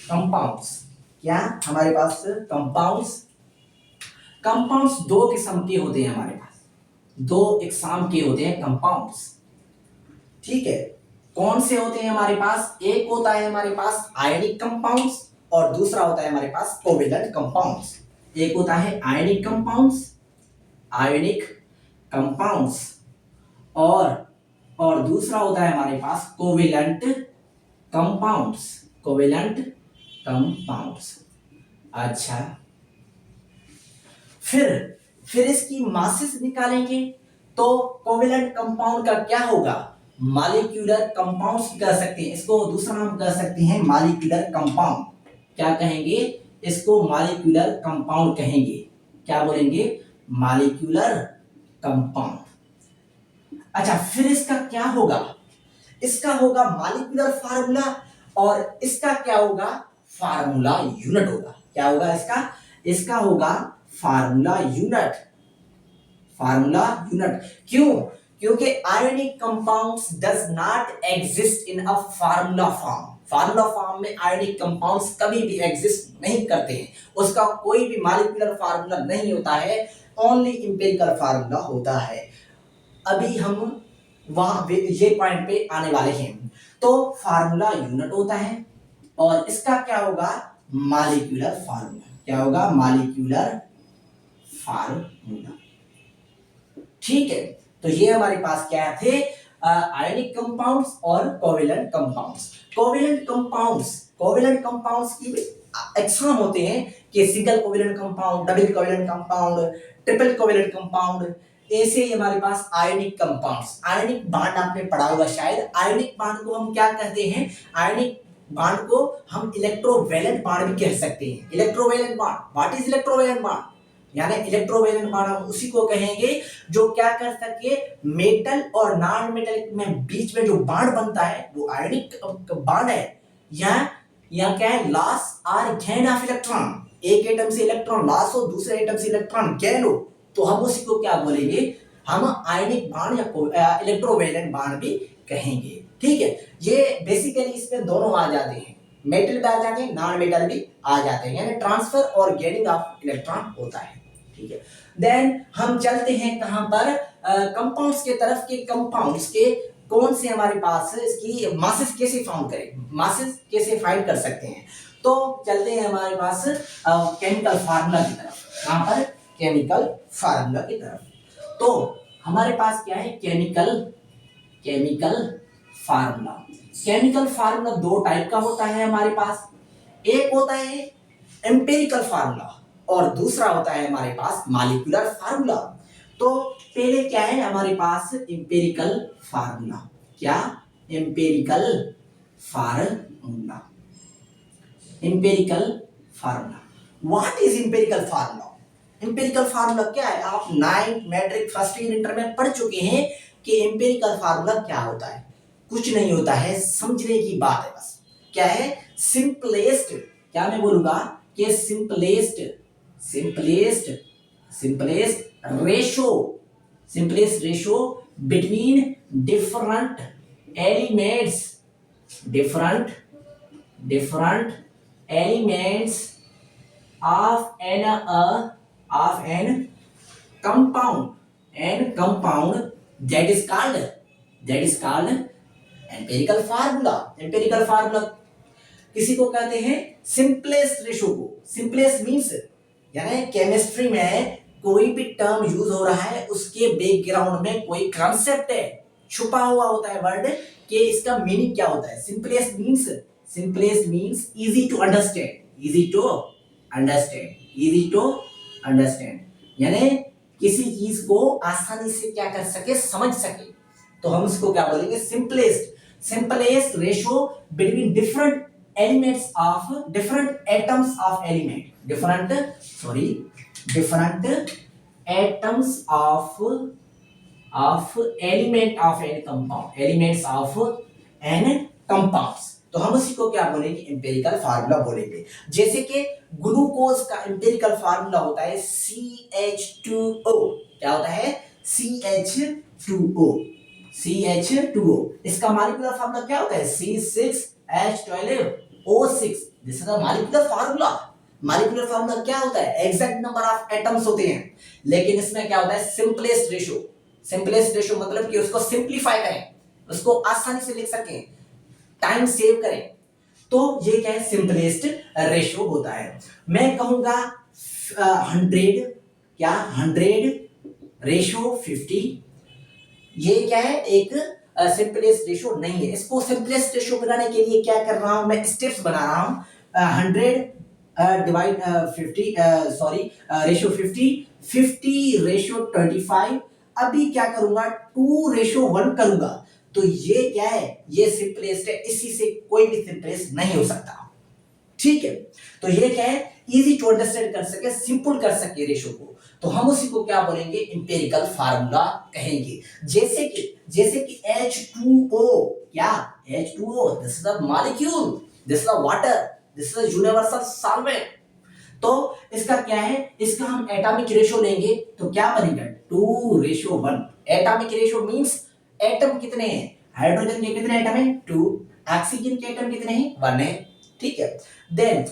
कंपाउंड्स, क्या हमारे पास कंपाउंड्स 2 किस्म के होते हैं हमारे पास, 2 इकसाम के होते हैं कंपाउंड्स। ठीक है, कौन से होते हैं हमारे पास, एक होता है हमारे पास आयनिक कंपाउंड्स और दूसरा होता है हमारे पास कोवेलेंट कंपाउंड्स। एक होता है आयनिक कंपाउंड्स और दूसरा होता है हमारे पास कोवेलेंट कंपाउंड्स। अच्छा, फिर इसकी मासेस निकालेंगे, तो कोवेलेंट कंपाउंड का क्या होगा, मॉलिक्यूलर कंपाउंड्स कह सकते हैं इसको, दूसरा नाम कह सकते हैं मॉलिक्यूलर कंपाउंड। क्या कहेंगे इसको, मॉलिक्यूलर कंपाउंड कहेंगे। क्या बोलेंगे, मॉलिक्यूलर कंपाउंड। अच्छा, फिर इसका क्या होगा, इसका होगा मॉलिक्यूलर फार्मूला, और इसका क्या होगा, फार्मूला यूनिट होगा। क्या होगा इसका होगा फार्मूला यूनिट। क्यों, क्योंकि ionic compounds does not exist in a formula form में आयोनिक कंपाउंड्स कभी भी एग्जिस्ट नहीं करते हैं, उसका कोई भी मॉलिक्यूलर फार्मूला नहीं होता है, ओनली इंपेरिकल फार्मूला होता है। अभी हम वहां ये पॉइंट पे आने वाले हैं। तो फार्मूला यूनिट होता है, और इसका क्या होगा, मॉलिक्यूलर फार्मूला। क्या होगा, मॉलिक्यूलर फार्मूला। ठीक है, तो ये हमारे पास क्या थे, आयनिक कंपाउंड्स और कोवेलेंट कंपाउंड्स की एग्जाम होते हैं कि single covalent compound, double covalent compound, triple covalent compound. ऐसे ही हमारे पास आयनिक कंपाउंड्स, आयनिक बॉन्ड आपने पढ़ा होगा शायद। आयनिक बॉन्ड को हम क्या कहते हैं, आयनिक बॉन्ड को हम इलेक्ट्रोवैलेंट बॉन्ड भी कह सकते हैं। Electrovalent bond, what is electrovalent bond, यानी इलेक्ट्रोवैलेंट बॉन्ड हम उसी को कहेंगे जो क्या कर सके, मेटल और नॉन मेटल में बीच में जो बॉन्ड बनता है वो आयनिक बॉन्ड है। या क्या है, लॉस और गेन ऑफ इलेक्ट्रॉन, एक एटम से इलेक्ट्रॉन लॉस हो, दूसरे एटम से इलेक्ट्रॉन गेन हो, तो हम उसी को क्या बोलेंगे, हम आयनिक बॉन्ड या इलेक्ट्रोवैलेंट बॉन्ड भी कहेंगे। ठीक है, ये बेसिकली इसमें दोनों आ जाते हैं, मेटल भी आ जाते हैं, नॉन मेटल भी आ जाते हैं, यानी ट्रांसफर और गेनिंग ऑफ इलेक्ट्रॉन होता है। ठीक है, देन हम चलते हैं कहां पर, कंपाउंड्स के तरफ के। कंपाउंड्स के कौन से हमारे पास, इसकी मासेस कैसे फाउंड करें, मासेस कैसे फाइंड कर सकते हैं। तो चलते हैं हमारे पास केमिकल फार्मूला की तरफ। कहां पर, केमिकल फार्मूला की तरफ। तो हमारे पास क्या है, chemical formula. Chemical formula 2 type का होता है हमारे पास। एक होता है एम्पिरिकल फार्मूला और दूसरा होता है हमारे पास मॉलिक्यूलर फार्मूला। तो पहले क्या है हमारे पास एम्पिरिकल फार्मूला, क्या empirical formula, empirical formula. What is empirical formula? Empirical formula क्या है? आप 9th matric first year inter में पढ़ चुके हैं कि एम्पिरिकल फार्मूला क्या होता है। कुछ नहीं होता है, समझने की बात है बस। क्या है? सिंपलेस्ट, क्या मैं बोलूंगा कि simplest ratio between different elements, different elements of an compound that is called empirical formula। किसी को कहते हैं सिंपलेस्ट रेशो को। सिंपलेस्ट मींस यानी केमिस्ट्री में कोई भी टर्म यूज हो रहा है उसके बैकग्राउंड में कोई कॉन्सेप्ट है, छुपा हुआ होता है वर्ड कि इसका मीनिंग क्या होता है। Simplest means easy to understand, यानी किसी चीज को आसानी से क्या कर सके, समझ सके, तो हम उसको क्या बोलेंगे? Simplest ratio between different elements of different atoms of element, different atoms of element of an compound, elements of an compounds. तो हम उसी को क्या बोलेंगे? एम्पिरिकल फार्मूला बोलेंगे। जैसे कि ग्लूकोज का एम्पिरिकल फार्मूला होता है CH2O। क्या होता है? CH2O। इसका मॉलिक्यूलर फार्मूला क्या होता है? C6H12O6। This is the molecular formula. Molecular formula क्या होता है? एग्जैक्ट नंबर ऑफ एटम्स होते हैं, लेकिन इसमें क्या होता है? सिंपलेस्ट रेशो मतलब कि उसको सिंपलीफाई करें, उसको आसानी से लिख सकें, टाइम सेव करें, तो ये क्या है? सिंपलेस्ट रेशो होता है। मैं कहूंगा 100:50। ये क्या है? एक सिंपलेस्ट रेशो नहीं है। इसको सिंपलेस्ट रेशो बनाने के लिए क्या कर रहा हूं मैं? स्टेप्स बना रहा हूं। 50:50:25। अभी क्या करूंगा? 2:1 करूंगा। तो ये क्या है? ये सिंपलेस्ट है, इसी से कोई भी सिंपलेस्ट नहीं हो सकता। ठीक है, तो ये क्या है? इजी टू अंडरस्टैंड कर सके, सिंपल कर सके रेशो को, तो हम उसी को क्या बोलेंगे? एम्पिरिकल फार्मूला कहेंगे। जैसे कि H2O, क्या H2O? This is the molecule, this is the water, this is the universal solvent. तो इसका क्या है? इसका हम एटॉमिक रेशो लेंगे तो क्या बनेगा? 2:1। एटॉमिक रेशो मींस एटम कितने हैं? हाइड्रोजन के कितने एटम हैं? 2। ऑक्सीजन के एटम कितने हैं? 1 है। ठीक है, देन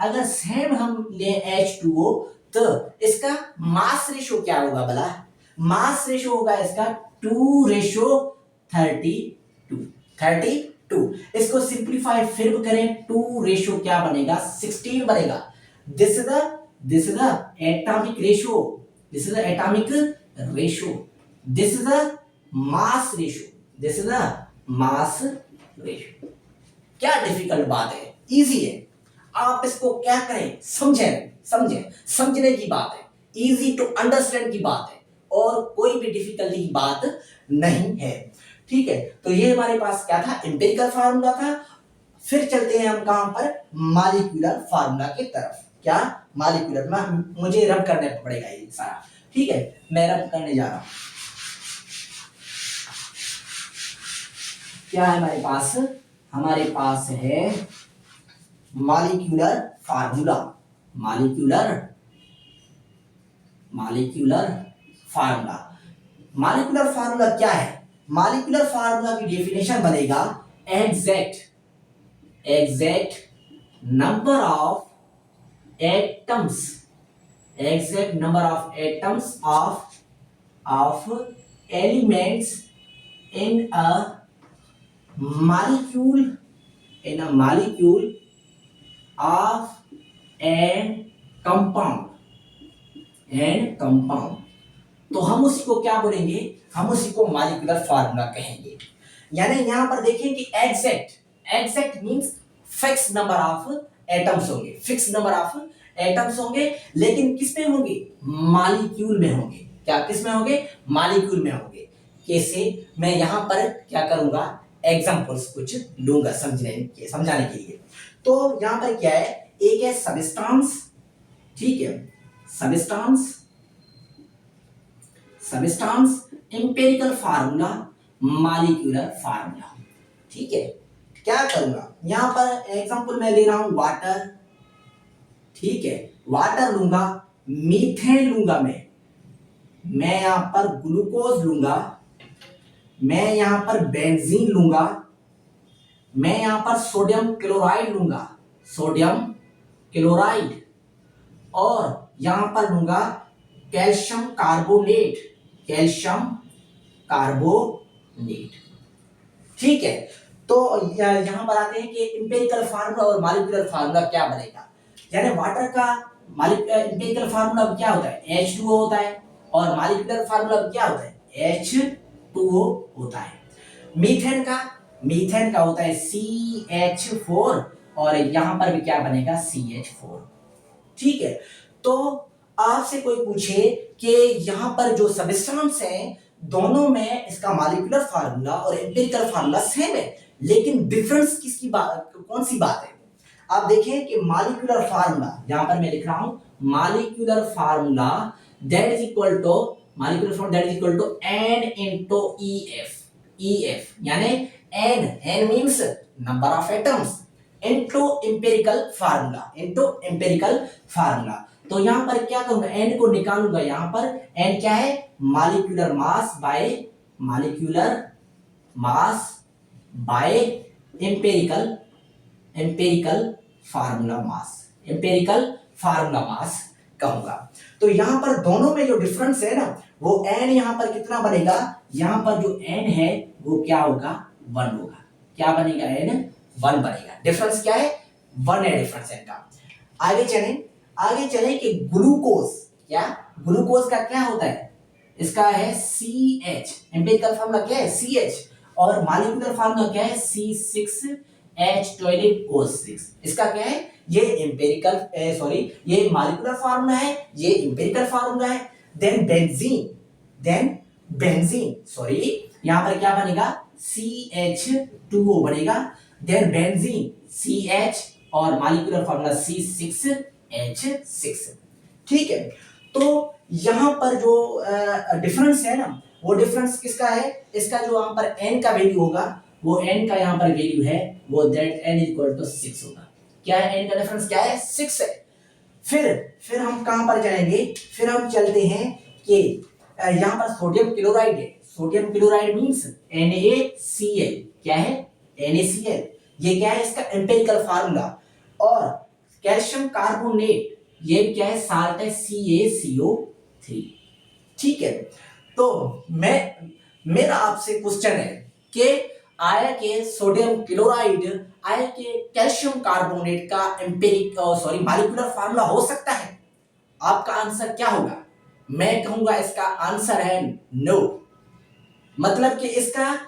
अगर सेम हम ले H2O तो इसका मास रेशो क्या होगा भला? मास रेशो होगा इसका 2:32। इसको सिंपलीफाई फिर करें, 2 क्या बनेगा? 16 बनेगा। This is the atomic ratio, this is the atomic ratio, this is the mass ratio. क्या डिफिकल्ट बात है? इजी है। आप इसको क्या करें? समझने की बात है, इजी टू अंडरस्टैंड की बात है, और कोई भी डिफिकल्टी की बात नहीं है। ठीक है, तो ये हमारे पास क्या था? एम्पिरिकल फार्मूला था। फिर चलते हैं हम कहां पर? मॉलिक्यूलर फार्मूला की तरफ। क्या? मॉलिक्यूलर में मुझे रब करने पड़ेगा ये सारा। ठीक है, मैं रब करने जा रहा हूं। क्या है हमारे पास? हमारे पास है मॉलिक्यूलर फार्मूला। मॉलिक्यूलर फार्मूला क्या है? मॉलिक्यूलर फार्मूला की डेफिनेशन बनेगा exact number of atoms of elements in a molecule of an compound तो हम उसी को क्या बोलेंगे? हम उसी को मॉलिक्यूलर फार्मूला कहेंगे। यानी यहां पर देखिए कि exact means fix number of atoms होंगे, फिक्स नंबर ऑफ एटम्स होंगे, लेकिन किस में होंगे, मॉलिक्यूल में होंगे। क्या किस में होंगे, मॉलिक्यूल में होंगे। कैसे, मैं यहां पर क्या करूंगा, एग्जांपल्स कुछ लूंगा समझाने के लिए। तो यहां पर क्या है, एक है सबस्टांस, ठीक है, substance, substance, empirical formula, molecular formula. ठीक है, क्या करूंगा, यहां पर एग्जांपल मैं ले रहा हूं वाटर, ठीक है, वाटर लूंगा, मीथेन लूंगा, मैं यहां पर ग्लूकोज लूंगा, मैं यहां पर बेंजीन लूंगा, मैं यहां पर सोडियम क्लोराइड लूंगा, सोडियम क्लोराइड, और यहां पर लूंगा कैल्शियम कार्बोनेट, कैल्शियम कार्बोनेट। ठीक है, तो यहां पर आते हैं कि इंपेरिकल फार्मूला और मॉलिक्यूलर फार्मूला क्या बनेगा। यानी वाटर का इंपेरिकल फार्मूला क्या होता है, H2O होता है, और मॉलिक्यूलर फार्मूला क्या होता है, H2O होता है। मीथेन का होता है CH4, और यहां पर भी क्या बनेगा, CH4। ठीक है, तो आपसे कोई पूछे कि यहां पर जो सबस्टेंस है, दोनों में इसका मॉलिक्यूलर फार्मूला और एम्पिरिकल फार्मूला सेम है, लेकिन डिफरेंस किसकी बात, कौन सी बात है। आप देखें कि मॉलिक्यूलर फार्मूला, यहां पर मैं लिख रहा हूं molecular formula that is equal to, molecular formula that is equal to N into EF, यानी N means number of atoms, into empirical formula, तो यहां पर क्या करूंगा, n को निकालूंगा, यहां पर n क्या है, molecular mass by empirical formula mass कहूंगा। तो यहां पर दोनों में जो डिफरेंस है ना, वो n यहां पर कितना बनेगा, यहां पर जो n है वो क्या होगा, 1 होगा। क्या बनेगा, n 1 बनेगा। डिफरेंस क्या है, 1 है डिफरेंस n का। आगे चले कि ग्लूकोज का क्या होता है, इसका है CH, एम्पिरिकल फार्मूला क्या है, CH, और मॉलिक्यूलर फार्मूला क्या है, C6H12O6। इसका क्या है, ये ये मॉलिक्यूलर फार्मूला है, ये एम्पिरिकल फार्मूला है। देन बेंजीन यहां पर क्या बनेगा, CH2O बनेगा, देन बेंजीन CH, और मॉलिक्यूलर फार्मूला C6H6। ठीक है, तो यहां पर जो डिफरेंस है ना, वो डिफरेंस किसका है, इसका जो यहां पर n का वैल्यू होगा, वो n का यहां पर वैल्यू है, वो दैट n इक्वल टू 6 होगा। क्या है, n का डिफरेंस क्या है, 6 है। फिर हम कहां पर चलेंगे, फिर हम चलते हैं कि यहां पर सोडियम क्लोराइड है, सोडियम क्लोराइड मींस NaCl, क्या है, NaCl, ये क्या है, इसका एम्पिरिकल फार्मूला। और कैल्शियम कार्बोनेट, ये क्या है, साल्ट है, CaCO3। ठीक है, तो मेरा आपसे क्वेश्चन है कि आया के सोडियम क्लोराइड, आया के कैल्शियम कार्बोनेट का मॉलिक्यूलर फार्मूला हो सकता है। आपका आंसर क्या होगा, मैं कहूंगा इसका आंसर है नो, मतलब कि इसका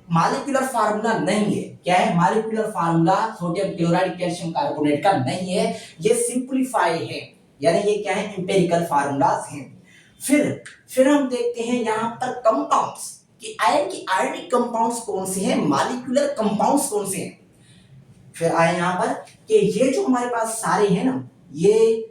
मॉलिक्यूलर फार्मूला नहीं है। क्या है, molecular formula sodium chloride calcium carbonate का नहीं है, ये सिंपलीफाई है, यानी ये क्या है, एम्पिरिकल फार्मूलाज हैं। फिर हम देखते हैं यहां पर कंपाउंड्स कि आयन की आयनिक कंपाउंड्स कौन से हैं, मॉलिक्यूलर कंपाउंड्स कौन से हैं। फिर आए यहां पर कि ये जो हमारे पास सारे हैं ना, ये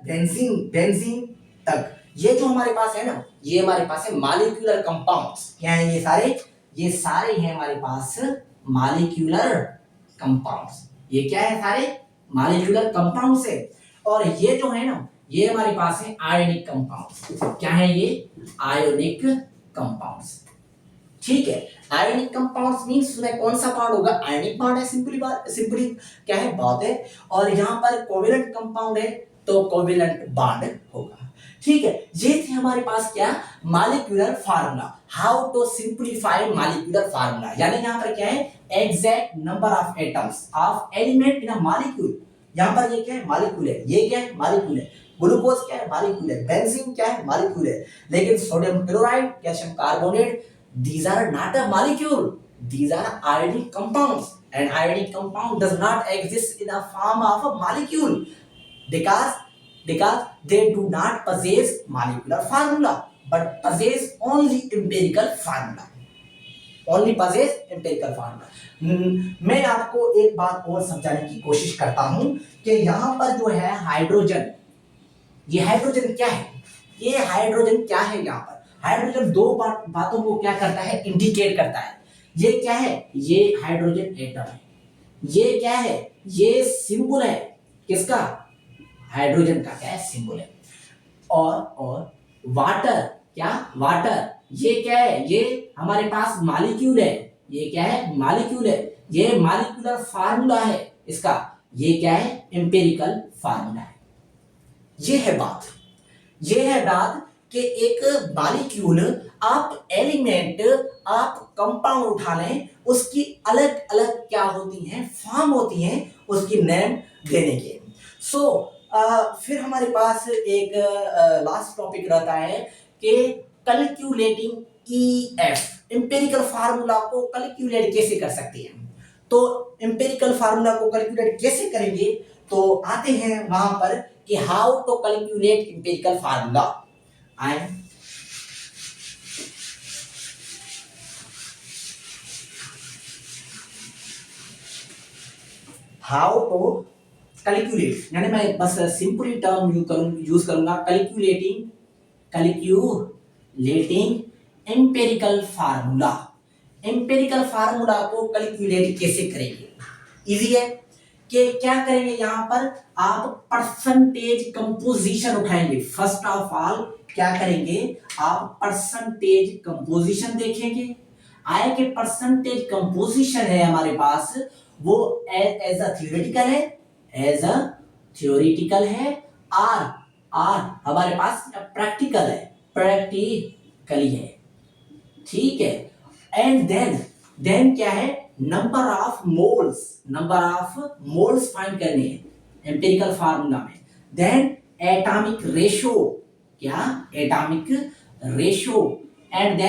बेंजीन तक, ये जो हमारे पास है ना, ये हमारे पास है मॉलिक्यूलर कंपाउंड्स। क्या है, ये सारे हैं हमारे पास मॉलिक्यूलर कंपाउंड्स। ये क्या है, सारे मॉलिक्यूलर कंपाउंड्स है। और ये जो है ना, ये हमारे पास है आयोनिक कंपाउंड्स। क्या है ये, आयोनिक कंपाउंड्स। ठीक है, आयोनिक कंपाउंड्स मींस उसमें कौन सा पार्ट होगा, आयोनिक पार्ट है, सिंपली क्या है, बात है। और यहां पर कोवेलेंट कंपाउंड है, तो कोवेलेंट बॉन्ड होगा। ठीक है, ये थे हमारे पास क्या, molecular formula, how to simplify molecular formula. यानी यहां पर क्या है, exact number of atoms of element in a molecule. यहां पर ये क्या है, मॉलिक्यूल है, ये क्या है, मॉलिक्यूल है। ग्लूकोज क्या है, मॉलिक्यूल है। बेंजीन क्या है, मॉलिक्यूल है। लेकिन sodium chloride, calcium carbonate, these are not a molecule, these are ionic compounds। An ionic compound does not exist in a form of a molecule because they do not possess molecular formula but possess only empirical formula. Only possess empirical formula. मैं आपको एक बात और समझाने की कोशिश करता हूं कि यहां पर जो है हाइड्रोजन, ये हाइड्रोजन क्या है, ये हाइड्रोजन क्या है, यहां पर हाइड्रोजन दो बातों को क्या करता है, इंडिकेट करता है। ये क्या है, ये हाइड्रोजन एटम है। ये क्या है, ये सिंबल है किसका, हाइड्रोजन का क्या है, सिंबल है। और वाटर, क्या वाटर, ये क्या है, ये हमारे पास मॉलिक्यूल है। ये क्या है, मॉलिक्यूल है। ये मॉलिक्यूलर फार्मूला है इसका। ये क्या है, एम्पिरिकल फार्मूला है। ये है बात कि एक मॉलिक्यूल, आप एलिमेंट, आप कंपाउंड उठा लें, उसकी अलग अलग क्या होती हैं, फॉर्म होती हैं, उसकी नेम देने के। फिर हमारे पास एक लास्ट टॉपिक रहता है कि कैलकुलेटिंग ईएफ, एम्पिरिकल फार्मूला को कैलकुलेट कैसे कर सकते हैं। तो एम्पिरिकल फार्मूला को कैलकुलेट कैसे करेंगे, तो आते हैं वहां पर कि how to calculate empirical formula. आए हाउ टू कैलकुलेट, यानी मैं बस सिंपली टर्म यूज करूंगा, calculating empirical formula. Empirical formula को कैलकुलेट कैसे करेंगे, इजी है कि क्या करेंगे, यहां पर आप परसेंटेज कंपोजिशन उठाएंगे। फर्स्ट ऑफ ऑल क्या करेंगे, आप परसेंटेज कंपोजिशन देखेंगे। आए कि परसेंटेज कंपोजिशन है हमारे पास, वो एज अ थ्योरेटिकल है, और हमारे पास प्रैक्टिकल है, प्रैक्टिकली है, ठीक है। एंड देन क्या है, नंबर ऑफ मोल्स फाइंड करने हैं एम्पिरिकल फार्मूला में। देन एटॉमिक रेशो, क्या एटॉमिक रेशो। एंड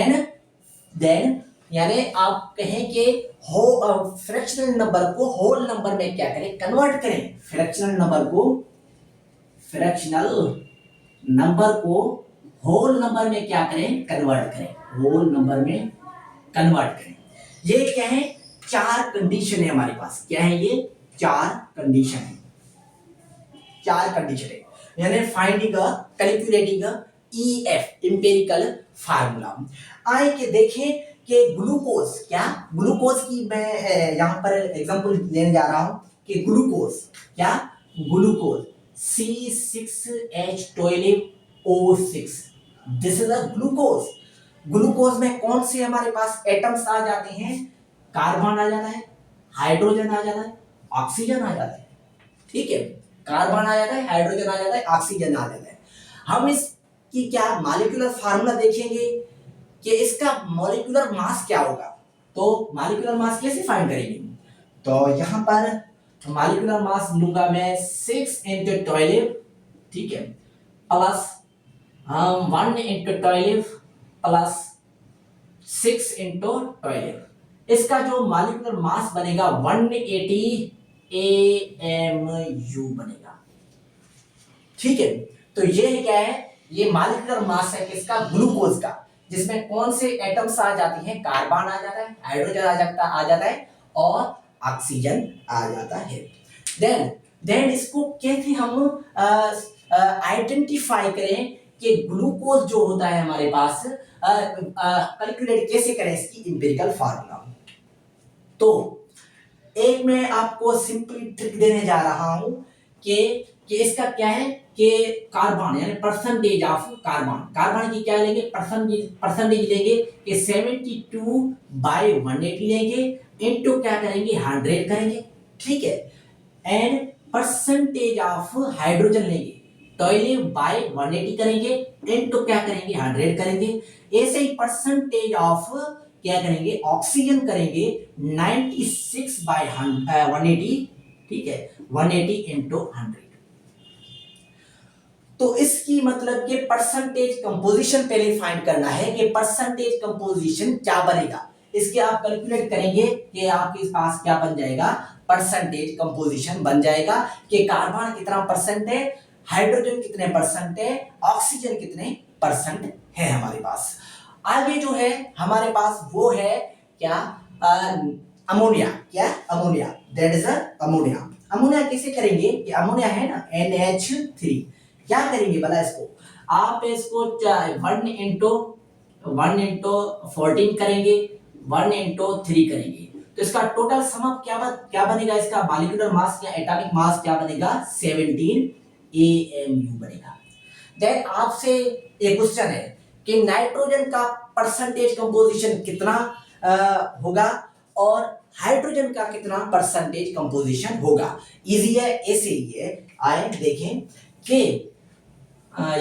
देन यानी आप कहें कि फ्रैक्शनल नंबर को होल नंबर में क्या करें, कन्वर्ट करें। फ्रैक्शनल नंबर को होल नंबर में क्या करें, कन्वर्ट करें, होल नंबर में कन्वर्ट करें। ये क्या है, चार कंडीशन है हमारे पास। क्या है ये, चार कंडीशन है यानी finding calculating EF, empirical formula. आए कि देखें कि ग्लूकोज, क्या ग्लूकोज की मैं यहां पर एग्जांपल लेने जा रहा हूं कि ग्लूकोज, क्या glucose C6H12O6, this is a glucose में कौन से हमारे पास एटम्स आ जाते हैं, कार्बन आ जाता है, हाइड्रोजन आ जाता है, ऑक्सीजन आ जाता है, ठीक है। कार्बन आ जाता है, हाइड्रोजन आ जाता है, ऑक्सीजन आ जाता है। हम इसकी क्या मॉलिक्यूलर फार्मूला देखेंगे कि इसका मॉलिक्यूलर मास क्या होगा। तो मॉलिक्यूलर मास कैसे फाइंड करेंगे, तो यहां पर मॉलिक्यूलर मास लूंगा मैं 6 × 12, ठीक है, प्लस 1 × 12 प्लस 6 × 12। इसका जो मॉलिक्यूलर मास बनेगा 180 AMU बनेगा, ठीक है। तो ये क्या है, ये मॉलिक्यूलर मास है किसका, ग्लूकोज का, जिसमें कौन से एटम्स आ जाती हैं, कार्बन आ जाता है, हाइड्रोजन आ जाता है और ऑक्सीजन आ जाता है। देन इसको कैसे हम आइडेंटिफाई करें कि ग्लूकोज जो होता है हमारे पास, कैलकुलेट कैसे करें इसकी एम्पिरिकल फार्मूला। तो एक मैं आपको सिंपली ट्रिक देने जा रहा हूं कि इसका क्या है कि कार्बन यानी परसेंटेज ऑफ कार्बन की क्या लेंगे, परसेंटेज लेंगे कि 72/180 लेंगे, इनटू क्या करेंगे, 100 करेंगे, ठीक है। एंड परसेंटेज ऑफ हाइड्रोजन लेंगे, 12/180 करेंगे, इनटू क्या करेंगे, 100 करेंगे। ऐसे ही परसेंटेज ऑफ क्या करेंगे, ऑक्सीजन करेंगे 96/180, ठीक है, 180 × 100। तो इसकी मतलब कि परसेंटेज कंपोजिशन पहले फाइंड करना है कि परसेंटेज कंपोजिशन क्या बनेगा। इसके आप कैलकुलेट करेंगे कि आपके पास क्या बन जाएगा, परसेंटेज कंपोजिशन बन जाएगा कि कार्बन कितना परसेंट है, हाइड्रोजन कितने परसेंट है, ऑक्सीजन कितने परसेंट है हमारे पास। आगे जो है हमारे पास वो है क्या, अमोनिया। क्या, ammonia, that is ammonia. Ammonia कैसे करेंगे कि अमोनिया है ना NH3, क्या करेंगे भला इसको, आप इसको 1 into 14 करेंगे, 1 into 3 करेंगे, तो इसका टोटल सम अप क्या बनेगा, इसका मॉलिक्यूलर मास या एटॉमिक मास क्या बनेगा, 17 AMU बनेगा। देन आपसे एक क्वेश्चन है कि नाइट्रोजन का परसेंटेज कंपोजिशन कितना होगा और हाइड्रोजन का कितना परसेंटेज कंपोजिशन होगा। इजी है, ऐसे ही है। आए देखें कि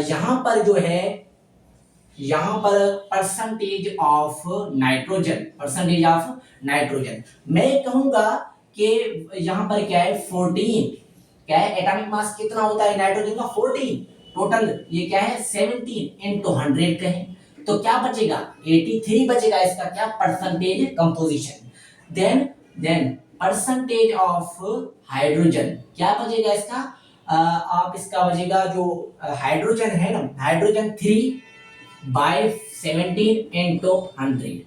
यहां पर जो है, यहां पर परसेंटेज ऑफ नाइट्रोजन मैं कहूंगा कि यहां पर क्या है 14, क्या है एटॉमिक मास कितना होता है नाइट्रोजन का 14, टोटल ये क्या है 17 into 100 कहें तो क्या बचेगा 83 बचेगा इसका क्या percentage composition. Then percentage of hydrogen क्या बचेगा इसका, आप इसका बचेगा जो हाइड्रोजन है ना, हाइड्रोजन 3/17 into 100,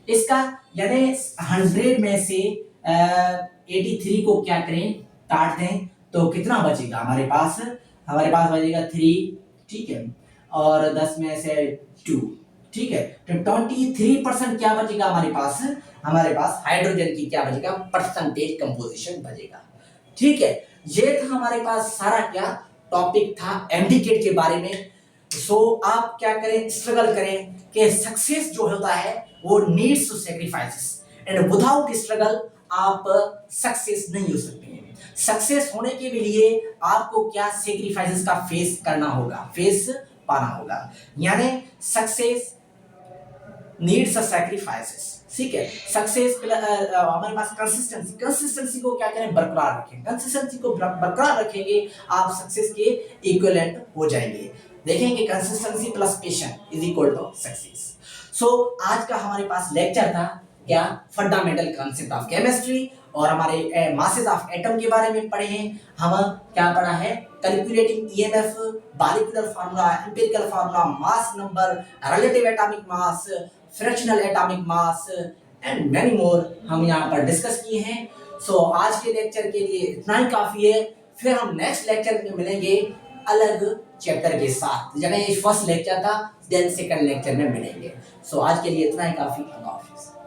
इसका यानी 100 में से 83 को क्या करें काट दें तो कितना बचेगा हमारे पास बचेगा 3, ठीक है, और 10 में से 2, ठीक है, तो 23% क्या बचेगा हमारे पास हाइड्रोजन की क्या बचेगा परसेंटेज कंपोजिशन बचेगा। ठीक है, ये था हमारे पास सारा क्या टॉपिक था एमडीकेट के बारे में। सो आप क्या करें, स्ट्रगल करें कि सक्सेस जो होता है वो needs to sacrifices and without struggle आप सक्सेस नहीं हो सकते हैं। सक्सेस होने के लिए आपको क्या सैक्रिफाइसेस का फेस करना होगा, फेस पाना होगा, यानी सक्सेस नीड्स अ सैक्रिफाइसेस। ठीक है, सक्सेस हमारे पास कंसिस्टेंसी को क्या करें बरकरार रखें, कंसिस्टेंसी को बरकरार रखेंगे आप सक्सेस के इक्विवेलेंट हो जाएंगे। देखेंगे consistency plus patience is equal to success. So आज का हमारे पास लेक्चर था क्या फंडामेंटल कॉन्सेप्ट ऑफ केमिस्ट्री और हमारे मासेस ऑफ एटम के बारे में पढ़े हैं। हम क्या पढ़ा है, calculating EMF, molecular formula, empirical formula, mass number, relative atomic mass, fractional atomic mass and many more हम यहाँ पर डिस्कस किए हैं। सो आज के लेक्चर के लिए इतना ही काफी है, फिर हम नेक्स्ट लेक्चर में मिलेंगे अलग चैप्टर के साथ, यानी ये फर्स्ट लेक्चर था, देन सेकंड लेक्चर में मिलेंगे। सो आज के लिए इतना ही काफी। अल्लाह हाफिज़।